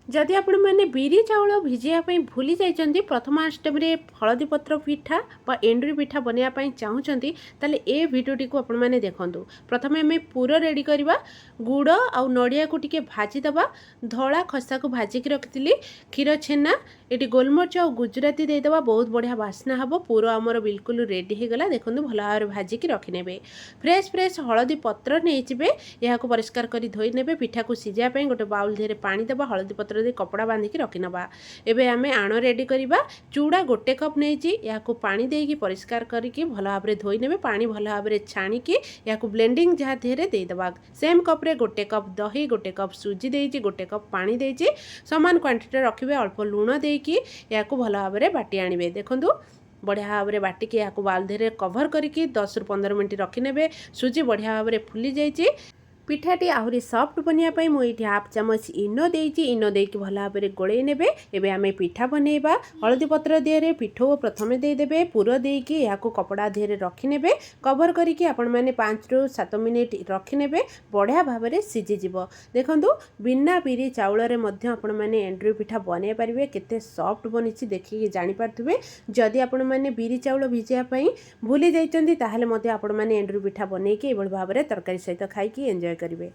जदि आपण मैंने बिरी चाउल भिजापी भूली जाइए प्रथमाष्टमी हलदी पत्र पिठा व एंडुरी पिठा बनवाई चाहूँगी ताले ए भिडियोटी को आपण मैंने देखूँ। प्रथम आम पुर रेडी करवा गुड़ आउ नड़िया को टिके भाजीदबा धला खसा को भाजिक रखी क्षीर छेना ये गोलमरिच और गुजराती देदेबा बहुत बढ़िया बास्ना हम। पुर आमर बिल्कुल रेडी हो गला देखो भल भाव भाजिक रखिने। फ्रेश फ्रेश हलदी पत्र नहीं यहाँ परिष्कार कर धोई ने पिठा को सीझापी गोटे बाउल धीरे पानी देवा हलदी पत्र दे कपड़ा बांधिकी रखिनवा। एबे आमे आण रेडी करवा चूड़ा गोटे कप नहीं या पानी देकी परिष्कार करके भल भाव धोई ने पानी भल भाव छाणिकी या ब्लेंडिंग जहाँ धीरे देदेबा। सेम कप्रे गोटे कप दही गोटे कप सुजी देइछि गोटे कप पानी देइछि समान क्वांटिटी रखिबे अल्प लुण देकी या भल भाव बाटी आनिबे। देखंतु बढ़िया भाव में बाटिकी या बाल धीरे कभर करके 10 ରୁ 15 मिनट रखिने। सुजी बढ़िया भाव में फुली जाइए। पिठाटी आहरी सफ्ट बनवाई मुझे हाफ चामच इनो देइछि इनो देकी भल भाव में गोले ने। एबे आमे पिठा बनैबा हलदी पत्र दिहरे पिठो प्रथमे देदेबे पुर देकी या कपड़ा धीरे रखिने कभर करके आपण मैंने 5 ରୁ 7 मिनिट रखिने बढ़िया भाव में सीझीज। देखंतु बिना बिरी चाउल आपण मैंने एंडुरी पिठा बनई पारे केते सफ्ट बनी देखिए जानीपारे। जदि आपण मैंने बिरी चाउल भिजापी भूली जाइए ताहले आपण मैंने एंडुरी पिठा बनईकी भाव में तरकारी सहित खाई एंजॉय करेंगे।